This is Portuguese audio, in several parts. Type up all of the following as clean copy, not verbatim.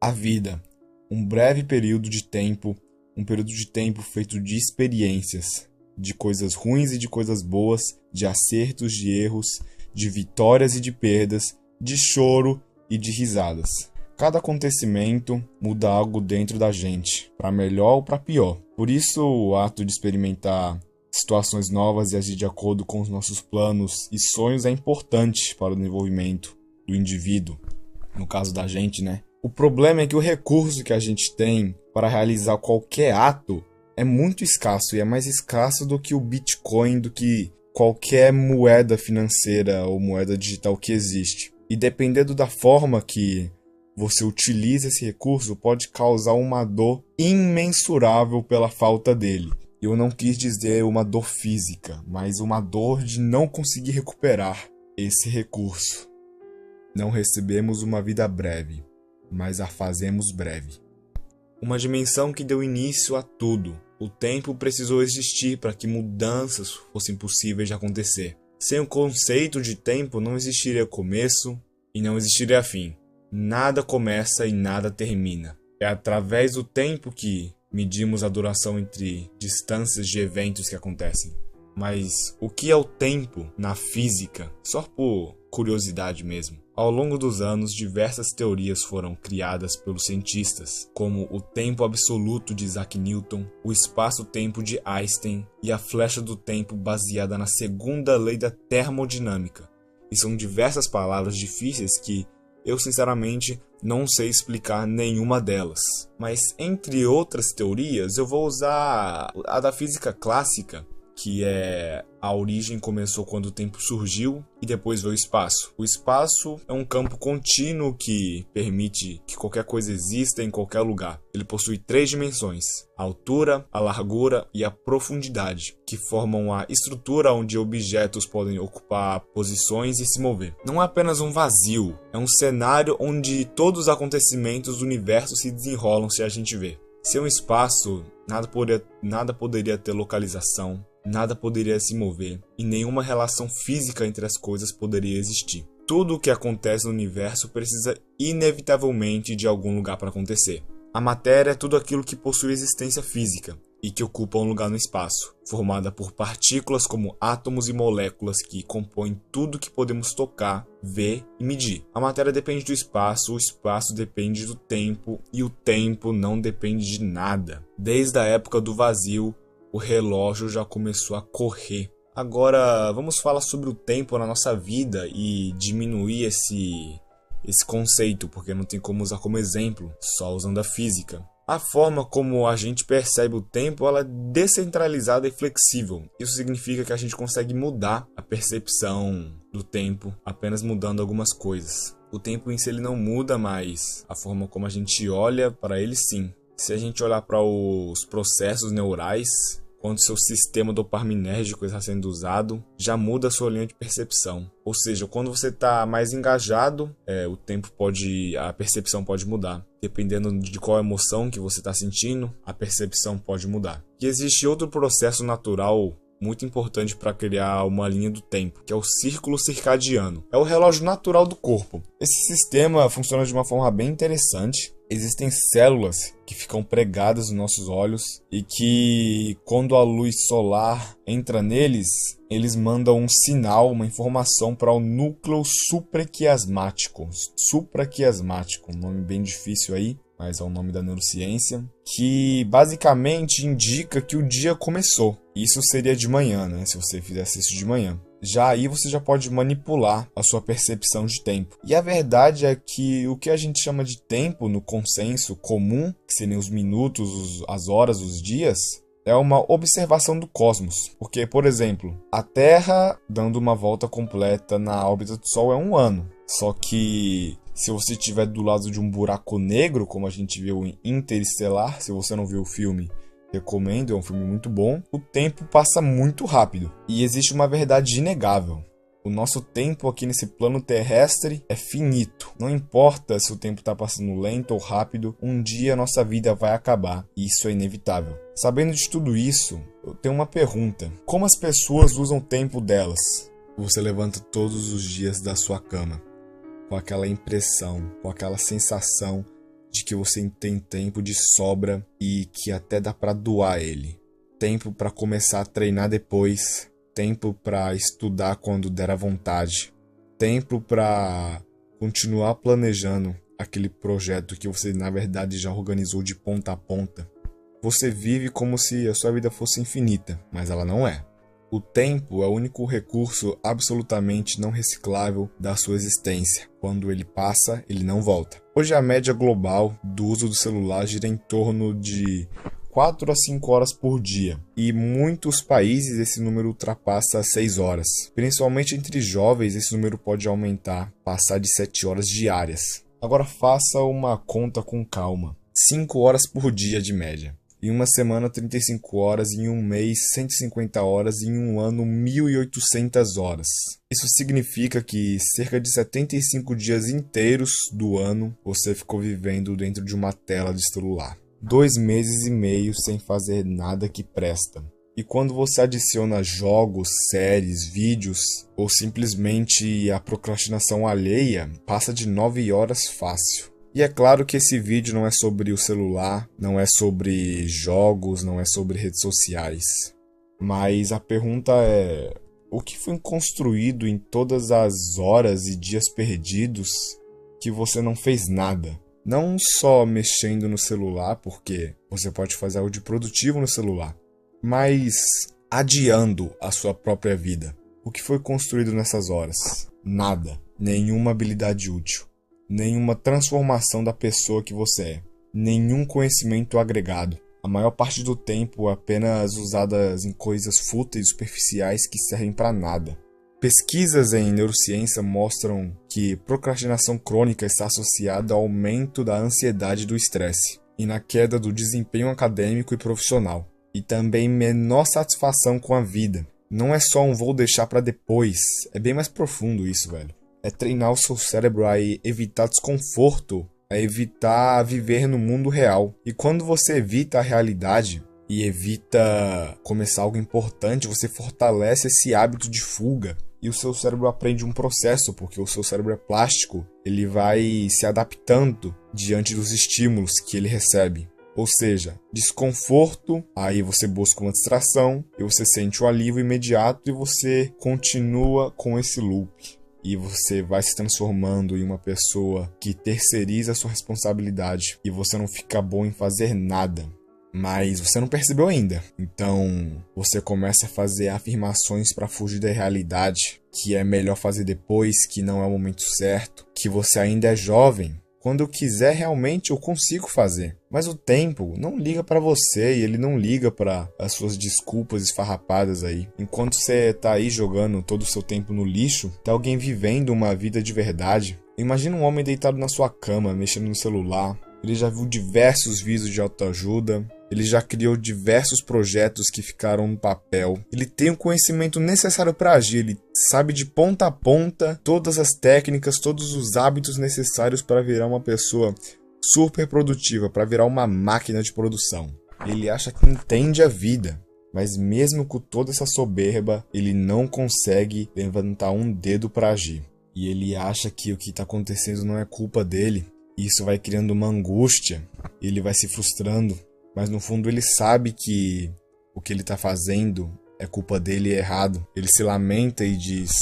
A vida, um breve período de tempo, um período de tempo feito de experiências, de coisas ruins e de coisas boas, de acertos, de erros, de vitórias e de perdas, de choro e de risadas. Cada acontecimento muda algo dentro da gente, para melhor ou para pior. Por isso, o ato de experimentar situações novas e agir de acordo com os nossos planos e sonhos é importante para o desenvolvimento do indivíduo, no caso da gente, né? O problema é que o recurso que a gente tem para realizar qualquer ato é muito escasso, e é mais escasso do que o Bitcoin, do que qualquer moeda financeira ou moeda digital que existe. E dependendo da forma que você utiliza esse recurso, pode causar uma dor imensurável pela falta dele. Eu não quis dizer uma dor física, mas uma dor de não conseguir recuperar esse recurso. Não recebemos uma vida breve, mas a fazemos breve. Uma dimensão que deu início a tudo. O tempo precisou existir para que mudanças fossem possíveis de acontecer. Sem o conceito de tempo não existiria começo e não existiria fim. Nada começa e nada termina. É através do tempo que medimos a duração entre distâncias de eventos que acontecem. Mas o que é o tempo na física? Só por curiosidade mesmo. Ao longo dos anos, diversas teorias foram criadas pelos cientistas, como o tempo absoluto de Isaac Newton, o espaço-tempo de Einstein e a flecha do tempo baseada na segunda lei da termodinâmica. E são diversas palavras difíceis que eu sinceramente não sei explicar nenhuma delas. Mas entre outras teorias, eu vou usar a da física clássica, que é a origem começou quando o tempo surgiu e depois veio o espaço. O espaço é um campo contínuo que permite que qualquer coisa exista em qualquer lugar. Ele possui 3 dimensões: a altura, a largura e a profundidade, que formam a estrutura onde objetos podem ocupar posições e se mover. Não é apenas um vazio, é um cenário onde todos os acontecimentos do universo se desenrolam se a gente vê. Sem um espaço, nada poderia ter localização, nada poderia se mover e nenhuma relação física entre as coisas poderia existir. Tudo o que acontece no universo precisa inevitavelmente de algum lugar para acontecer. A matéria é tudo aquilo que possui existência física e que ocupa um lugar no espaço, formada por partículas como átomos e moléculas que compõem tudo que podemos tocar, ver e medir. A matéria depende do espaço, o espaço depende do tempo e o tempo não depende de nada. Desde a época do vazio, o relógio já começou a correr. Agora, vamos falar sobre o tempo na nossa vida e diminuir esse conceito, porque não tem como usar como exemplo, só usando a física. A forma como a gente percebe o tempo ela é descentralizada e flexível. Isso significa que a gente consegue mudar a percepção do tempo apenas mudando algumas coisas. O tempo em si ele não muda, mas a forma como a gente olha para ele sim. Se a gente olhar para os processos neurais, quando seu sistema dopaminérgico está sendo usado, já muda a sua linha de percepção. Ou seja, quando você está mais engajado, a percepção pode mudar. Dependendo de qual emoção que você está sentindo, a percepção pode mudar. E existe outro processo natural muito importante para criar uma linha do tempo, que é o círculo circadiano. É o relógio natural do corpo. Esse sistema funciona de uma forma bem interessante. Existem células que ficam pregadas nos nossos olhos e que, quando a luz solar entra neles, eles mandam um sinal, uma informação para o núcleo supraquiasmático. Supraquiasmático, um nome bem difícil aí, mas é o nome da neurociência, que basicamente indica que o dia começou. Isso seria de manhã, né? Se você fizesse isso de manhã. Já aí você já pode manipular a sua percepção de tempo. E a verdade é que o que a gente chama de tempo no consenso comum, que seriam os minutos, as horas, os dias, é uma observação do cosmos. Porque, por exemplo, a Terra dando uma volta completa na órbita do Sol é 1 ano. Só que se você estiver do lado de um buraco negro, como a gente viu em Interestelar, se você não viu o filme, recomendo, é um filme muito bom. O tempo passa muito rápido. E existe uma verdade inegável. O nosso tempo aqui nesse plano terrestre é finito. Não importa se o tempo está passando lento ou rápido, um dia a nossa vida vai acabar. E isso é inevitável. Sabendo de tudo isso, eu tenho uma pergunta. Como as pessoas usam o tempo delas? Você levanta todos os dias da sua cama com aquela impressão, com aquela sensação de que você tem tempo de sobra e que até dá pra doar ele. Tempo pra começar a treinar depois, tempo pra estudar quando der a vontade, tempo pra continuar planejando aquele projeto que você na verdade já organizou de ponta a ponta. Você vive como se a sua vida fosse infinita, mas ela não é. O tempo é o único recurso absolutamente não reciclável da sua existência. Quando ele passa, ele não volta. Hoje a média global do uso do celular gira em torno de 4 a 5 horas por dia. E em muitos países esse número ultrapassa 6 horas. Principalmente entre jovens, esse número pode aumentar, passar de 7 horas diárias. Agora faça uma conta com calma. 5 horas por dia de média. Em uma semana, 35 horas, em um mês, 150 horas, em um ano, 1.800 horas. Isso significa que cerca de 75 dias inteiros do ano você ficou vivendo dentro de uma tela de celular. 2 meses e meio sem fazer nada que presta. E quando você adiciona jogos, séries, vídeos ou simplesmente a procrastinação alheia, passa de 9 horas fácil. E é claro que esse vídeo não é sobre o celular, não é sobre jogos, não é sobre redes sociais. Mas a pergunta é: o que foi construído em todas as horas e dias perdidos que você não fez nada? Não só mexendo no celular, porque você pode fazer algo de produtivo no celular, mas adiando a sua própria vida. O que foi construído nessas horas? Nada. Nenhuma habilidade útil. Nenhuma transformação da pessoa que você é, nenhum conhecimento agregado. A maior parte do tempo apenas usadas em coisas fúteis e superficiais que servem para nada. Pesquisas em neurociência mostram que procrastinação crônica está associada ao aumento da ansiedade e do estresse, e na queda do desempenho acadêmico e profissional, e também menor satisfação com a vida. Não é só um vou deixar para depois, é bem mais profundo isso, velho. É treinar o seu cérebro a evitar desconforto, a evitar viver no mundo real. E quando você evita a realidade e evita começar algo importante, você fortalece esse hábito de fuga. E o seu cérebro aprende um processo, porque o seu cérebro é plástico, ele vai se adaptando diante dos estímulos que ele recebe. Ou seja, desconforto, aí você busca uma distração, e você sente o alívio imediato e você continua com esse loop. E você vai se transformando em uma pessoa que terceiriza a sua responsabilidade e você não fica bom em fazer nada. Mas você não percebeu ainda. Então você começa a fazer afirmações para fugir da realidade, que é melhor fazer depois, que não é o momento certo, que você ainda é jovem. Quando eu quiser, realmente eu consigo fazer. Mas o tempo não liga para você e ele não liga para as suas desculpas esfarrapadas aí. Enquanto você tá aí jogando todo o seu tempo no lixo, tem alguém vivendo uma vida de verdade. Imagina um homem deitado na sua cama, mexendo no celular. Ele já viu diversos vídeos de autoajuda. Ele já criou diversos projetos que ficaram no papel. Ele tem o conhecimento necessário para agir. Ele sabe de ponta a ponta todas as técnicas, todos os hábitos necessários para virar uma pessoa super produtiva, para virar uma máquina de produção. Ele acha que entende a vida, mas mesmo com toda essa soberba, ele não consegue levantar um dedo para agir. E ele acha que o que está acontecendo não é culpa dele. E isso vai criando uma angústia, ele vai se frustrando. Mas no fundo ele sabe que o que ele está fazendo é culpa dele e é errado. Ele se lamenta e diz: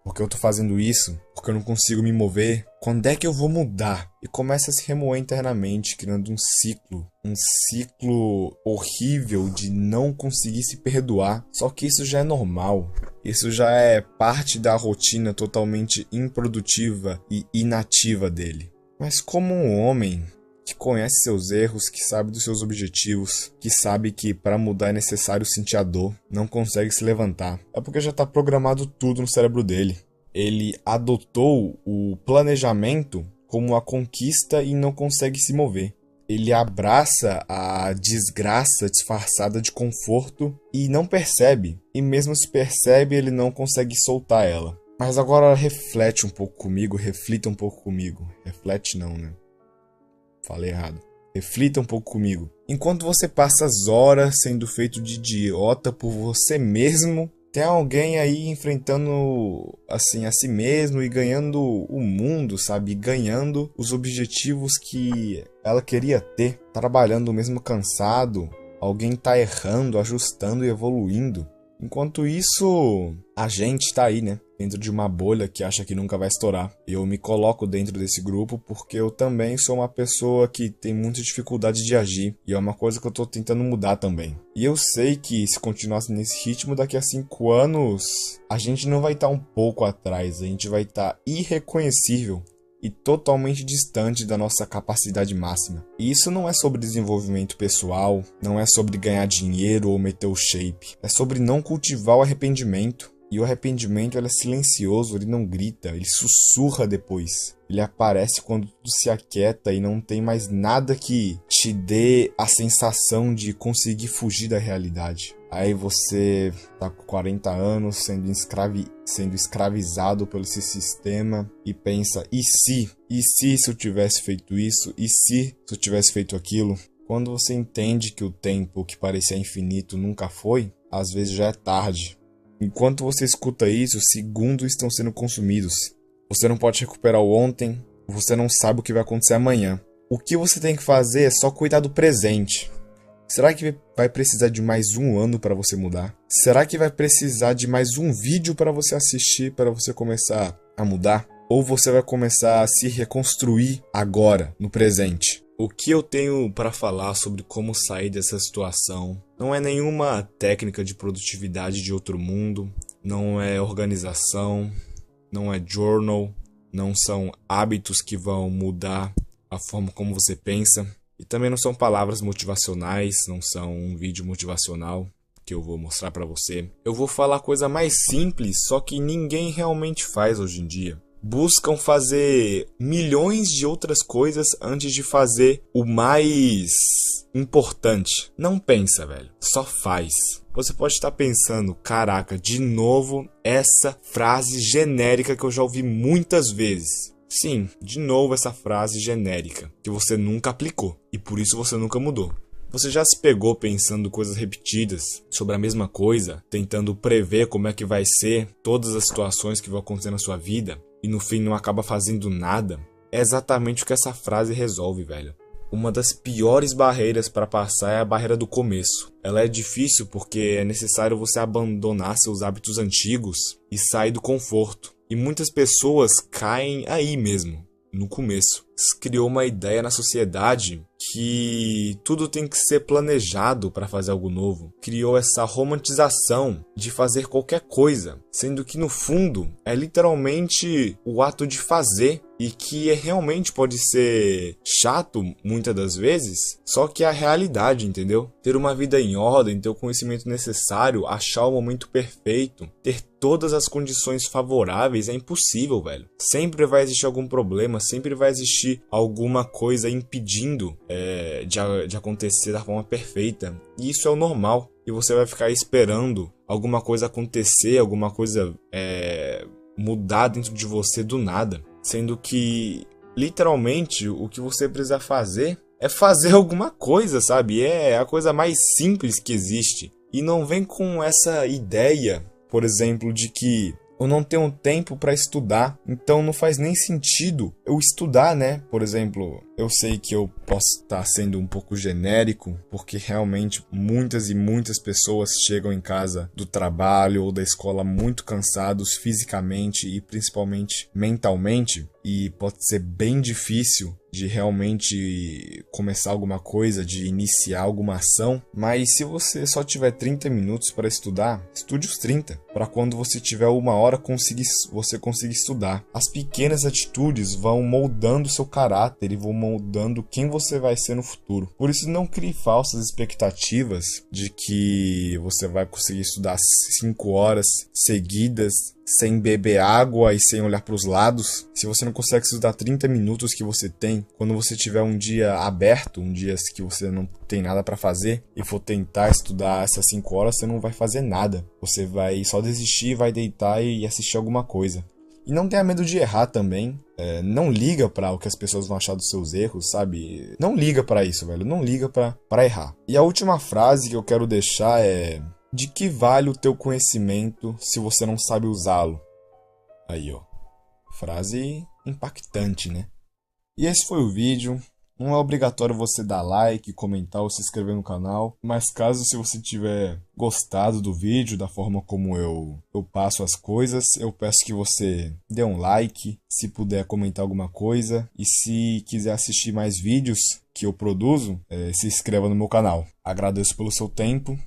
por que eu tô fazendo isso? Porque eu não consigo me mover? Quando é que eu vou mudar? E começa a se remoer internamente, criando um ciclo horrível de não conseguir se perdoar. Só que isso já é normal. Isso já é parte da rotina totalmente improdutiva e inativa dele. Mas como um homem que conhece seus erros, que sabe dos seus objetivos, que sabe que para mudar é necessário sentir a dor, não consegue se levantar, é porque já está programado tudo no cérebro dele. Ele adotou o planejamento como a conquista e não consegue se mover. Ele abraça a desgraça disfarçada de conforto e não percebe. E mesmo se percebe, ele não consegue soltar ela. Mas agora reflete um pouco comigo, reflita um pouco comigo. Reflete não, né? Falei errado. Reflita um pouco comigo. Enquanto você passa as horas sendo feito de idiota por você mesmo, tem alguém aí enfrentando assim a si mesmo e ganhando o mundo, sabe? Ganhando os objetivos que ela queria ter, trabalhando mesmo cansado, alguém tá errando, ajustando e evoluindo. Enquanto isso, a gente tá aí, né? Dentro de uma bolha que acha que nunca vai estourar. Eu me coloco dentro desse grupo porque eu também sou uma pessoa que tem muita dificuldade de agir. E é uma coisa que eu tô tentando mudar também. E eu sei que se continuasse nesse ritmo, daqui a 5 anos, a gente não vai estar um pouco atrás. A gente vai estar irreconhecível e totalmente distante da nossa capacidade máxima. E isso não é sobre desenvolvimento pessoal, não é sobre ganhar dinheiro ou meter o shape. É sobre não cultivar o arrependimento. E o arrependimento ele é silencioso, ele não grita, ele sussurra depois. Ele aparece quando tudo se aquieta e não tem mais nada que te dê a sensação de conseguir fugir da realidade. Aí você tá com 40 anos sendo escravizado pelo esse sistema e pensa, e se eu tivesse feito isso? E se eu tivesse feito aquilo? Quando você entende que o tempo que parecia infinito nunca foi, às vezes já é tarde. Enquanto você escuta isso, segundos estão sendo consumidos. Você não pode recuperar o ontem, você não sabe o que vai acontecer amanhã. O que você tem que fazer é só cuidar do presente. Será que vai precisar de mais um ano para você mudar? Será que vai precisar de mais um vídeo para você assistir para você começar a mudar? Ou você vai começar a se reconstruir agora, no presente? O que eu tenho para falar sobre como sair dessa situação não é nenhuma técnica de produtividade de outro mundo, não é organização, não é journal, não são hábitos que vão mudar a forma como você pensa. E também não são palavras motivacionais, não são um vídeo motivacional que eu vou mostrar pra você. Eu vou falar coisa mais simples, só que ninguém realmente faz hoje em dia. Buscam fazer milhões de outras coisas antes de fazer o mais importante. Não pensa, velho. Só faz. Você pode estar pensando, caraca, de novo essa frase genérica que eu já ouvi muitas vezes. Sim, de novo essa frase genérica, que você nunca aplicou, e por isso você nunca mudou. Você já se pegou pensando coisas repetidas sobre a mesma coisa, tentando prever como é que vai ser todas as situações que vão acontecer na sua vida, e no fim não acaba fazendo nada? É exatamente o que essa frase resolve, velho. Uma das piores barreiras para passar é a barreira do começo. Ela é difícil porque é necessário você abandonar seus hábitos antigos e sair do conforto. E muitas pessoas caem aí mesmo, no começo. Se criou uma ideia na sociedade que tudo tem que ser planejado para fazer algo novo. Criou essa romantização de fazer qualquer coisa, sendo que no fundo é literalmente o ato de fazer e que realmente pode ser chato muitas das vezes, só que é a realidade, entendeu? Ter uma vida em ordem, ter o conhecimento necessário, achar o momento perfeito, ter todas as condições favoráveis é impossível, velho. Sempre vai existir algum problema, sempre vai existir alguma coisa impedindo de acontecer da forma perfeita. E isso é o normal. E você vai ficar esperando alguma coisa acontecer, alguma coisa mudar dentro de você do nada. Sendo que, literalmente, o que você precisa fazer é fazer alguma coisa, sabe? É a coisa mais simples que existe. E não vem com essa ideia, por exemplo, de que eu não tenho tempo para estudar, então não faz nem sentido eu estudar, né? Por exemplo, eu sei que eu posso estar sendo um pouco genérico, porque realmente muitas e muitas pessoas chegam em casa do trabalho ou da escola muito cansados fisicamente e principalmente mentalmente, e pode ser bem difícil de realmente começar alguma coisa, de iniciar alguma ação, mas se você só tiver 30 minutos para estudar, estude os 30, para quando você tiver 1 hora você conseguir estudar. As pequenas atitudes vão moldando seu caráter e vão moldando quem você vai ser no futuro. Por isso não crie falsas expectativas de que você vai conseguir estudar 5 horas seguidas, sem beber água e sem olhar para os lados. Se você não consegue estudar 30 minutos que você tem, quando você tiver um dia aberto, um dia que você não tem nada para fazer e for tentar estudar essas 5 horas, você não vai fazer nada. Você vai só desistir, vai deitar e assistir alguma coisa. E não tenha medo de errar também. Não liga para o que as pessoas vão achar dos seus erros, sabe? Não liga para isso, velho. Não liga para errar. E a última frase que eu quero deixar é: de que vale o teu conhecimento se você não sabe usá-lo? Aí, ó. Frase impactante, né? E esse foi o vídeo. Não é obrigatório você dar like, comentar ou se inscrever no canal, mas caso se você tiver gostado do vídeo, da forma como eu passo as coisas, eu peço que você dê um like, se puder comentar alguma coisa, e se quiser assistir mais vídeos que eu produzo, se inscreva no meu canal. Agradeço pelo seu tempo